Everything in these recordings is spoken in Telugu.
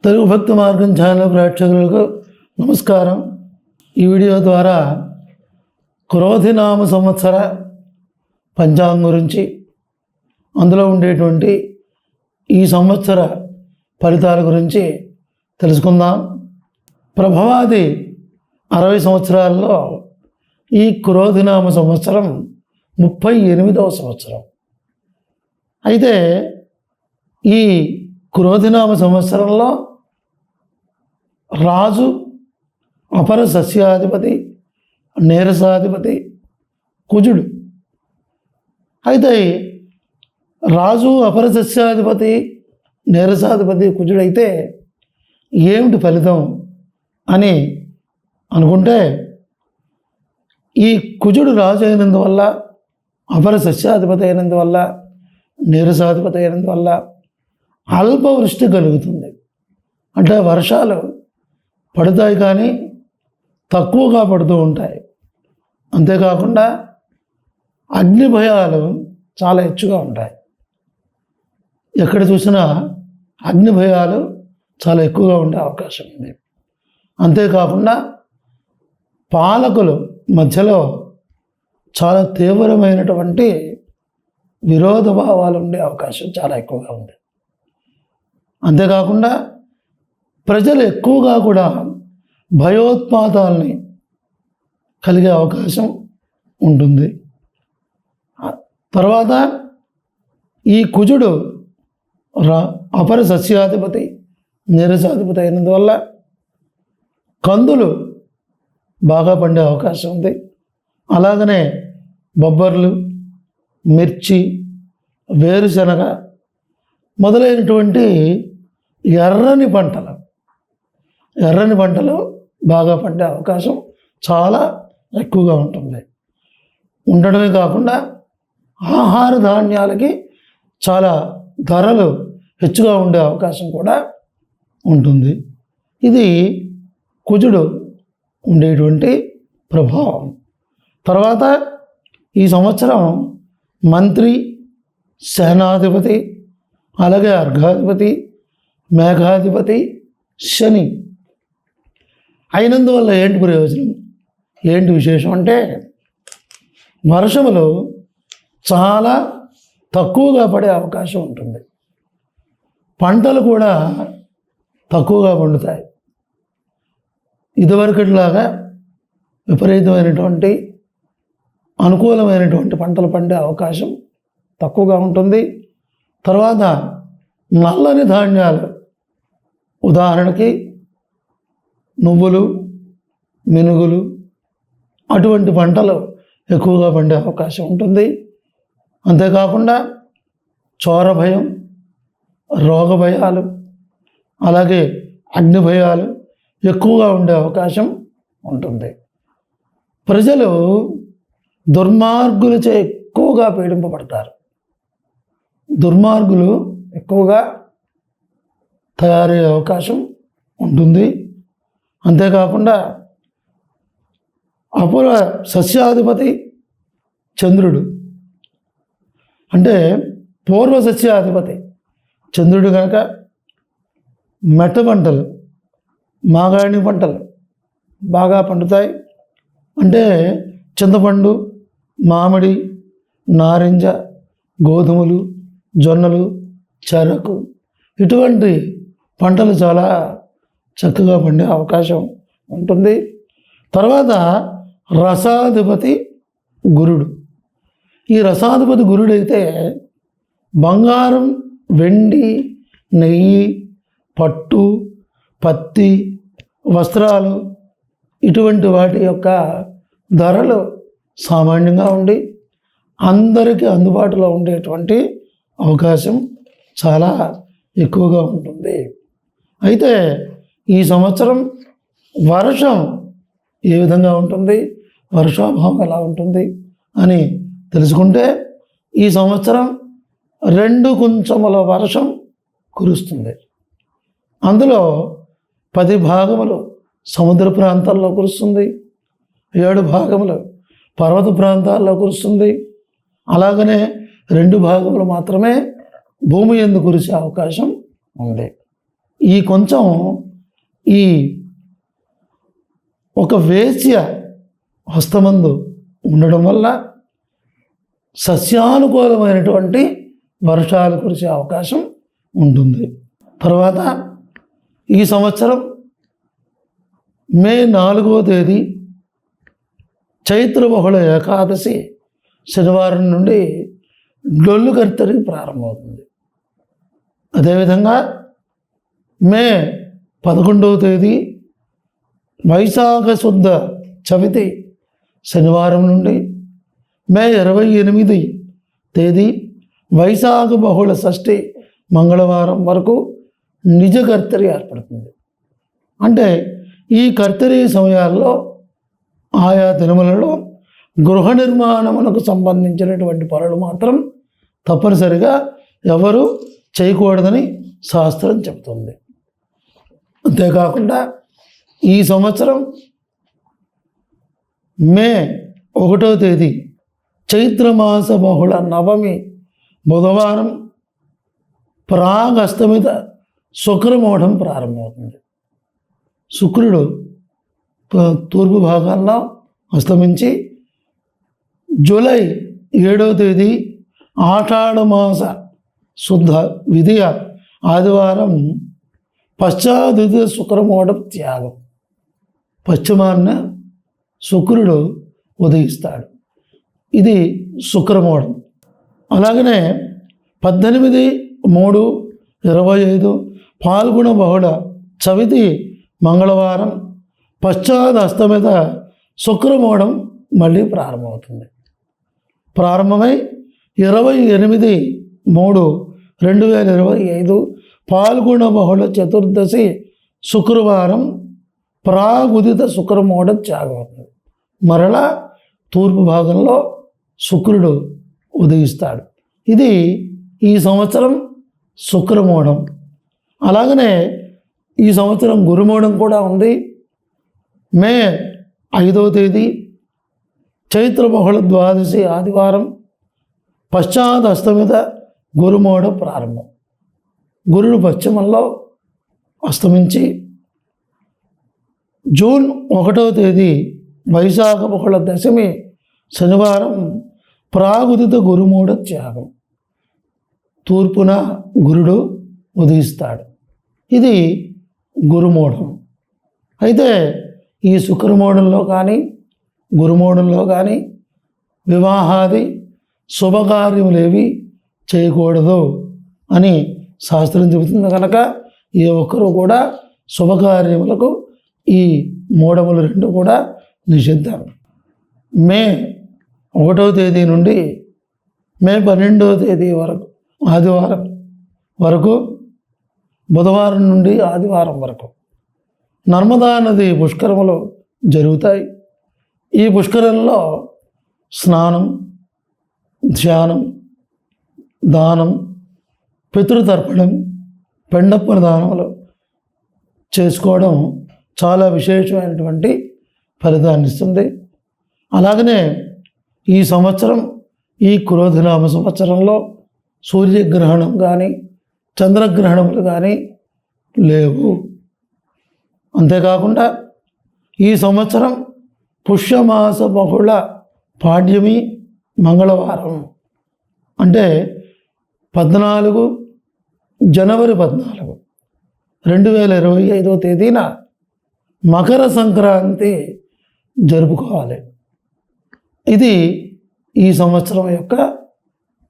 తెలుగు భక్తి మార్గం ఛానల్ ప్రేక్షకులకు నమస్కారం. ఈ వీడియో ద్వారా క్రోధినామ సంవత్సర పంచాంగం గురించి, అందులో ఉండేటువంటి ఈ సంవత్సర ఫలితాల గురించి తెలుసుకుందాం. ప్రభవాది 60 సంవత్సరాల్లో ఈ క్రోధినామ సంవత్సరం 38వ సంవత్సరం. అయితే ఈ క్రోధినామ సంవత్సరంలో రాజు అపర సస్యాధిపతి, నీరసాధిపతి కుజుడు. అయితే రాజు అపర సస్యాధిపతి, నీరసాధిపతి కుజుడైతే ఏమిటి ఫలితం అని అనుకుంటే, ఈ కుజుడు రాజు అయినందువల్ల, అపర సస్యాధిపతి అయినందువల్ల, నీరసాధిపతి అయినందువల్ల అల్పవృష్టి కలుగుతుంది. అంటే వర్షాలు పడతాయి కానీ తక్కువగా పడుతూ ఉంటాయి. అంతేకాకుండా అగ్ని భయాలు చాలా ಹೆಚ್ಚుగా ఉంటాయి. ఎక్కడ చూసినా అగ్ని భయాలు చాలా ఎక్కువగా ఉండే అవకాశం ఉంది. అంతేకాకుండా పాలకులు మధ్యలో చాలా తీవ్రమైనటువంటి విరోధ భావాలు ఉండే అవకాశం చాలా ఎక్కువగా ఉంది. అంతేకాకుండా ప్రజలు ఎక్కువగా కూడా భయోత్పాతాలని కలిగే అవకాశం ఉంటుంది. తర్వాత ఈ కుజుడు అపర సస్యాధిపతి, నీరసాధిపతి అయినందువల్ల కందులు బాగా పండే అవకాశం ఉంది. అలాగనే బొబ్బర్లు, మిర్చి, వేరుశనగ మొదలైనటువంటి ఎర్రని పంటలు బాగా పండే అవకాశం చాలా ఎక్కువగా ఉంటుంది. ఉండడమే కాకుండా ఆహార ధాన్యాలకి చాలా ధరలు ಹೆಚ್ಚుగా ఉండే అవకాశం కూడా ఉంటుంది. ఇది కుజుడు ఉండేటువంటి ప్రభావం. తర్వాత ఈ సంవత్సరం మంత్రి, సేనాధిపతి, అలాగే అర్ఘాధిపతి, మేఘాధిపతి శని అయినందువల్ల ఏంటి ప్రయోజనం, ఏంటి విశేషం అంటే, వర్షములు చాలా తక్కువగా పడే అవకాశం ఉంటుంది. పంటలు కూడా తక్కువగా పండుతాయి. ఇదివరకట్లాగా విపరీతమైనటువంటి అనుకూలమైనటువంటి పంటలు పండే అవకాశం తక్కువగా ఉంటుంది. తర్వాత నల్లని ధాన్యాలు, ఉదాహరణకి నువ్వులు, మినుగులు, అటువంటి పంటలు ఎక్కువగా పండే అవకాశం ఉంటుంది. అంతేకాకుండా చోర భయం, రోగ భయాలు, అలాగే అగ్ని భయాలు ఎక్కువగా ఉండే అవకాశం ఉంటుంది. ప్రజలు దుర్మార్గులచే ఎక్కువగా పీడింపబడతారు. దుర్మార్గులు ఎక్కువగా తయారయ్యే అవకాశం ఉంటుంది. అంతేకాకుండా అపర సస్యాధిపతి చంద్రుడు, అంటే పూర్వ సస్యాధిపతి చంద్రుడు కనుక మెట్ట పంటలు, మాగాణి పంటలు బాగా పండుతాయి. అంటే చింతపండు, మామిడి, నారింజ, గోధుమలు, జొన్నలు, చెరకు, ఇటువంటి పంటలు చాలా చక్కగా పండే అవకాశం ఉంటుంది. తర్వాత రసాధిపతి గురుడు. ఈ రసాధిపతి గురుడైతే బంగారం, వెండి, నెయ్యి, పట్టు, పత్తి, వస్త్రాలు, ఇటువంటి వాటి యొక్క ధరలు సామాన్యంగా ఉండి అందరికీ అందుబాటులో ఉండేటువంటి అవకాశం చాలా ఎక్కువగా ఉంటుంది. అయితే ఈ సంవత్సరం వర్షం ఏ విధంగా ఉంటుంది, వర్షాభావం ఎలా ఉంటుంది అని తెలుసుకుంటే, ఈ సంవత్సరం 2 కుంచముల వర్షం కురుస్తుంది. అందులో 10 భాగములు సముద్ర ప్రాంతాల్లో కురుస్తుంది, 7 భాగములు పర్వత ప్రాంతాల్లో కురుస్తుంది. అలాగనే 2 భాగములు మాత్రమే భూమి యందు కురిసే అవకాశం ఉంది. ఈ కొంచెం ఈ ఒక వేశ్య హస్తమందు ఉండడం వల్ల సస్యానుకూలమైనటువంటి వర్షాలు కురిసే అవకాశం ఉంటుంది. తర్వాత ఈ సంవత్సరం మే 4వ తేదీ చైత్ర బహుళ ఏకాదశి శనివారం నుండి డొల్లు కర్తరి ప్రారంభమవుతుంది. అదేవిధంగా మే 11వ తేదీ వైశాఖ శుద్ధ చవితి శనివారం నుండి మే 28 తేదీ వైశాఖ బహుళ షష్ఠి మంగళవారం వరకు నిజ కర్తరి ఏర్పడుతుంది. అంటే ఈ కర్తరి సమయాల్లో ఆయా దినములలో గృహ నిర్మాణములకు సంబంధించినటువంటి పనులు మాత్రం తప్పనిసరిగా ఎవరు చేయకూడదని శాస్త్రం చెబుతుంది. అంతేకాకుండా ఈ సంవత్సరం మే 1వ తేదీ చైత్రమాస బహుళ నవమి బుధవారం ప్రాగస్తమిత శుక్రమూఢం ప్రారంభమవుతుంది. శుక్రుడు తూర్పు భాగాల్లో అస్తమించి జూలై 7వ తేదీ ఆషాఢమాస శుద్ధ విధియ ఆదివారం పశ్చాద్వితీయ శుక్రమూఢం త్యాగం. పశ్చిమాన్న శుక్రుడు ఉదయిస్తాడు. ఇది శుక్రమూఢం. అలాగనే 18/3/25 పాల్గొన బహుళ చవితి మంగళవారం పశ్చాత్ అస్తమిత శుక్రమూఢం మళ్ళీ ప్రారంభమవుతుంది. ప్రారంభమై 28/3/2025 పాల్గొన బహుళ చతుర్దశి శుక్రవారం ప్రాగుదిత శుక్రమూఢ త్యాగం అవుతుంది. మరలా తూర్పు భాగంలో శుక్రుడు ఉదయిస్తాడు. ఇది ఈ సంవత్సరం శుక్రమూఢం. అలాగనే ఈ సంవత్సరం గురుమూఢం కూడా ఉంది. మే 5వ తేదీ చైత్ర బహుళ ద్వాదశి ఆదివారం పశ్చాత్ అస్తమిత గురుమూఢ ప్రారంభం. గురుడు పశ్చిమంలో అస్తమించి జూన్ 1వ తేదీ వైశాఖ బహుళ దశమి శనివారం ప్రాగుదిత గురుమూఢ త్యాగం. తూర్పున గురుడు ఉదయిస్తాడు. ఇది గురుమూఢం. అయితే ఈ శుక్రమూఢంలో కానీ గురుమూఢంలో కానీ వివాహాది శుభకార్యములేవి చేయకూడదు అని శాస్త్రం చెబుతుంది. కనుక ఏ ఒక్కరూ కూడా శుభకార్యములకు ఈ మూఢములు రెండు కూడా నిషిద్ధం. మే 1వ తేదీ నుండి మే 12వ తేదీ వరకు ఆదివారం వరకు, బుధవారం నుండి ఆదివారం వరకు నర్మదా నది పుష్కరములు జరుగుతాయి. ఈ పుష్కరంలో స్నానం, ధ్యానం, దానం, పితృతర్పణం, పిండ ప్రదానములు చేసుకోవడం చాలా విశేషమైనటువంటి ఫలితాన్ని ఇస్తుంది. అలాగనే ఈ సంవత్సరం ఈ క్రోధినామ సంవత్సరంలో సూర్యగ్రహణం కానీ చంద్రగ్రహణములు కానీ లేవు. అంతేకాకుండా ఈ సంవత్సరం పుష్యమాస బహుళ పాడ్యమి మంగళవారం అంటే 14 జనవరి 14, 2025 తేదీన మకర సంక్రాంతి జరుపుకోవాలి. ఇది ఈ సంవత్సరం యొక్క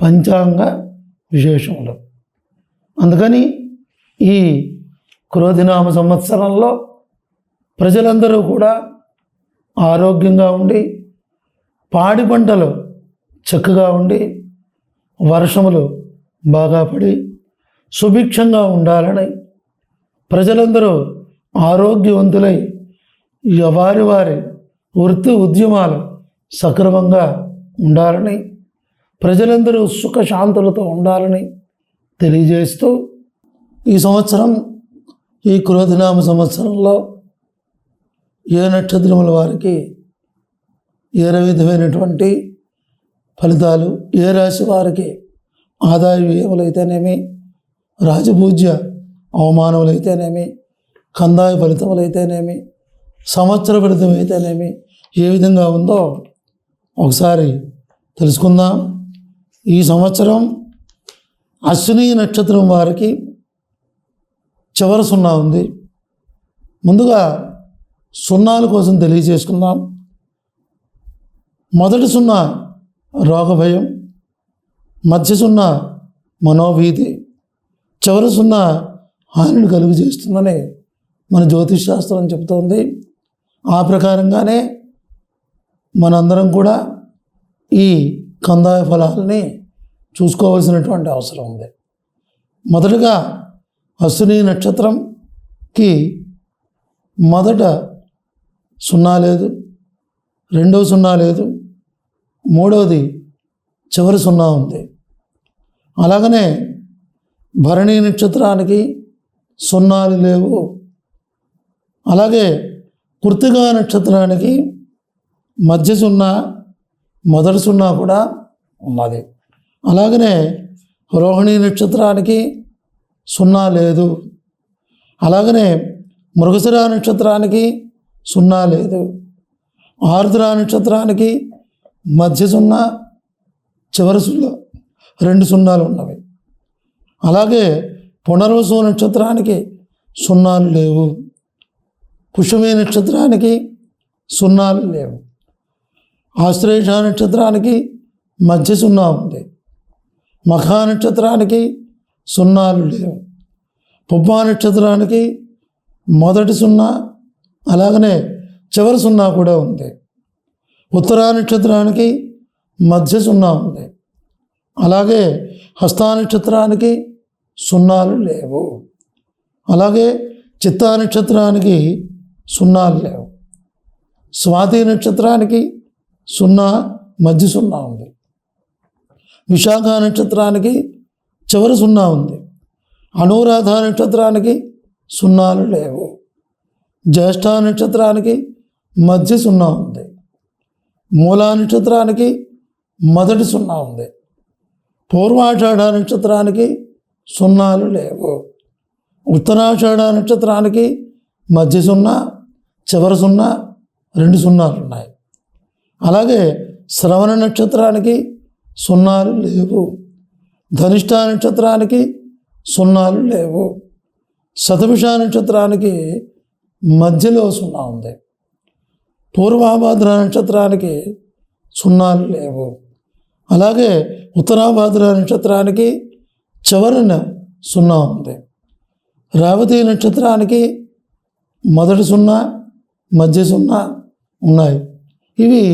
పంచాంగ విశేషములు. అందుకని ఈ క్రోధినామ సంవత్సరంలో ప్రజలందరూ కూడా ఆరోగ్యంగా ఉండి, పాడి పంటలు చక్కగా ఉండి, వర్షములు బాగా పడి సుభిక్షంగా ఉండాలని, ప్రజలందరూ ఆరోగ్యవంతులై వారి వారి వృత్తి ఉద్యమాలు సక్రమంగా ఉండాలని, ప్రజలందరూ సుఖశాంతులతో ఉండాలని తెలియజేస్తూ, ఈ సంవత్సరం ఈ క్రోధినామ సంవత్సరంలో ఏ నక్షత్రముల వారికి ఏ విధమైనటువంటి ఫలితాలు, ఏ రాశి వారికి ఆదాయ వ్యయములు అయితేనేమి, రాజపూజ్య అవమానములు అయితేనేమి, కందాయ ఫలితములు అయితేనేమి, సంవత్సర ఫలితం అయితేనేమి ఏ విధంగా ఉందో ఒకసారి తెలుసుకుందాం. ఈ సంవత్సరం అశ్విని నక్షత్రం వారికి చివరి సున్నా ఉంది. ముందుగా సున్నాల కోసం తెలియజేసుకుందాం. మొదటి సున్నా రోగభయం, మధ్య సున్నా మనోభీతి, చివరి సున్నా హానిని కలుగు చేస్తుందని మన జ్యోతిష్ శాస్త్రం చెబుతోంది. ఆ ప్రకారంగానే మనందరం కూడా ఈ కందాయ ఫలాలని చూసుకోవాల్సినటువంటి అవసరం ఉంది. మొదటగా అశ్విని నక్షత్రంకి మొదట సున్నా లేదు, రెండవ సున్నా లేదు, మూడవది చివరి సున్నా ఉంది. అలాగనే భరణి నక్షత్రానికి సున్నాలు లేవు. అలాగే కృత్తికా నక్షత్రానికి మధ్య సున్నా, మొదటి సున్నా కూడా ఉన్నది. అలాగనే రోహిణి నక్షత్రానికి సున్నా లేదు. అలాగనే మృగశిర నక్షత్రానికి సున్నా లేదు. ఆర్ద్ర నక్షత్రానికి మధ్య సున్నా, చివరి సున్నా, 2 సున్నాలు ఉన్నవి. అలాగే పునర్వసు నక్షత్రానికి సున్నాలు లేవు. పుష్యమి నక్షత్రానికి సున్నాలు లేవు. ఆశ్లేష నక్షత్రానికి మధ్య సున్నా ఉంది. మఖా నక్షత్రానికి సున్నాలు లేవు. పుబ్బా నక్షత్రానికి మొదటి సున్నా, అలాగనే చివరి సున్నా కూడా ఉంది. ఉత్తరా నక్షత్రానికి మధ్య సున్నా ఉంది. అలాగే హస్తా నక్షత్రానికి సున్నాలు లేవు. అలాగే చిత్తా నక్షత్రానికి సున్నాలు లేవు. స్వాతి నక్షత్రానికి సున్నా, మధ్య సున్నా ఉంది. విశాఖ నక్షత్రానికి చివరి సున్నా ఉంది. అనురాధ నక్షత్రానికి సున్నాలు లేవు. జ్యేష్ఠ నక్షత్రానికి మధ్య సున్నా ఉంది. మూలా నక్షత్రానికి మొదటి సున్నా ఉంది. పూర్వాషాఢ నక్షత్రానికి సున్నాలు లేవు. ఉత్తరాషాఢ నక్షత్రానికి మధ్య సున్నా, చివరి సున్నా, 2 సున్నాలు ఉన్నాయి. అలాగే శ్రవణ నక్షత్రానికి సున్నాలు లేవు. ధనిష్ఠ నక్షత్రానికి సున్నాలు లేవు. శతభిష నక్షత్రానికి మధ్యలో సున్నా ఉంది. పూర్వాభాద్ర నక్షత్రానికి సున్నాలు లేవు. అలాగే ఉత్తరాభాద్ర నక్షత్రానికి చివరిన సున్నా ఉంది. రేవతి నక్షత్రానికి మొదటి సున్నా, మధ్య సున్నా ఉన్నాయి. ఇవి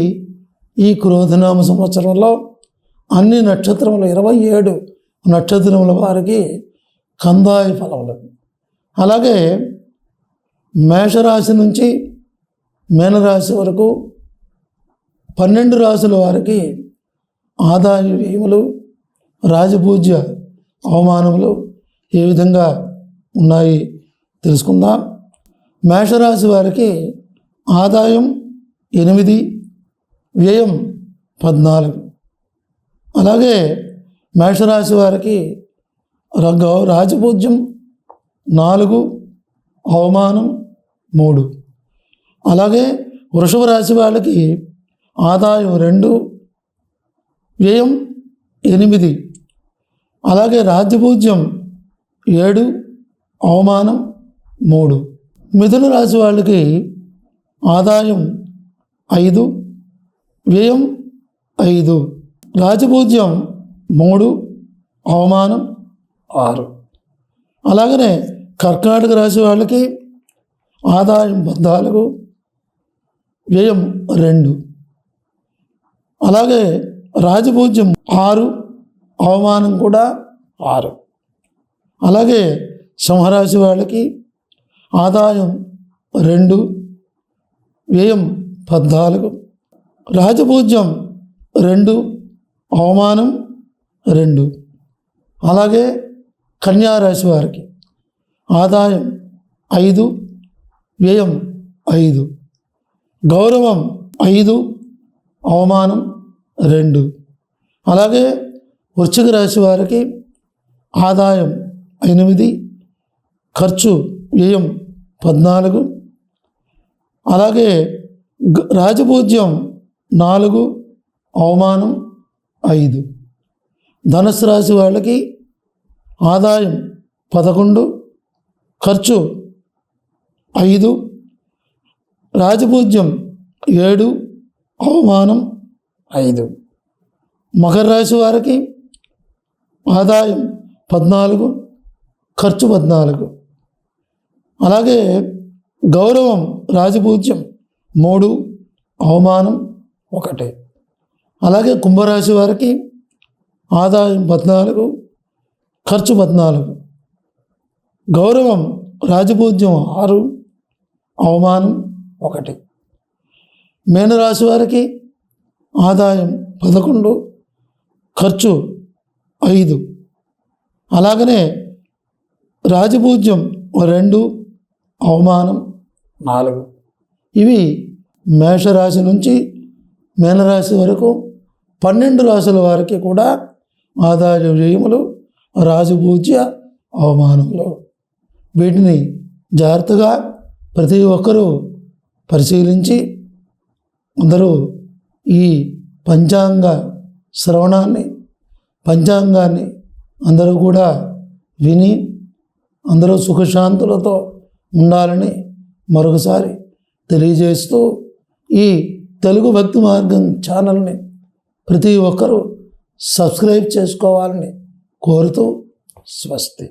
ఈ క్రోధనామ సంవత్సరంలో అన్ని నక్షత్రములు 27 నక్షత్రముల వారికి కందాయ ఫలములు. అలాగే మేషరాశి నుంచి మీనరాశి వరకు 12 రాశుల వారికి ఆదాయ వ్యయములు, రాజపూజ్య అవమానములు ఏ విధంగా ఉన్నాయి తెలుసుకుందాం. మేషరాశి వారికి ఆదాయం 8, వ్యయం 14. అలాగే మేషరాశి వారికి రాజపూజ్యం 4, అవమానం 3. అలాగే వృషభ రాశి వాళ్ళకి ఆదాయం 2, వ్యయం 8. అలాగే రాజ్యపూజ్యం 7, అవమానం 3. మిథున రాశి వాళ్ళకి ఆదాయం 5, వ్యయం 5. రాజపూజ్యం 3, అవమానం 6. అలాగనే కర్కాటక రాశి వాళ్ళకి ఆదాయం 14, వ్యయం 2. అలాగే రాజపూజ్యం 6, అవమానం కూడా 6. అలాగే సింహరాశి వాళ్ళకి ఆదాయం 2, వ్యయం 14. రాజపూజ్యం 2, అవమానం 2. అలాగే కన్యారాశి వారికి ఆదాయం 5, వ్యయం 5. గౌరవం 5, అవమానం 2. అలాగే వృశ్చిక రాశి వారికి ఆదాయం 8, ఖర్చు వ్యయం 14. అలాగే రాజపూజ్యం 4, అవమానం 5. ధనుసు రాశి వాళ్ళకి ఆదాయం 11, ఖర్చు 5, రాజపూజ్యం 7, అవమానం 5. మకర రాశి వారికి ఆదాయం 14, ఖర్చు 14. అలాగే గౌరవం రాజపూజ్యం 3, అవమానం 1. అలాగే కుంభరాశి వారికి ఆదాయం 14, ఖర్చు 14. గౌరవం రాజపూజ్యం 6, అవమానం 1. మీనరాశి వారికి ఆదాయం 11, ఖర్చు 5. అలాగనే రాజపూజ్యం 2, అవమానం 4. ఇవి మేషరాశి నుంచి మీనరాశి వరకు 12 రాశుల వారికి కూడా ఆదాయ వ్యయములు రాజపూజ్య అవమానంలో. వీటిని జాగ్రత్తగా ప్రతి ఒక్కరూ పరిశీలించి అందరూ ఈ పంచాంగ శ్రవణాన్ని, పంచాంగాన్ని అందరూ కూడా విని అందరూ సుఖశాంతులతో ఉండాలని మరొకసారి తెలియజేస్తూ ఈ తెలుగు భక్తి మార్గం ఛానల్ని ప్రతి ఒక్కరూ సబ్స్క్రైబ్ చేసుకోవాలని కోరుతూ స్వస్తి.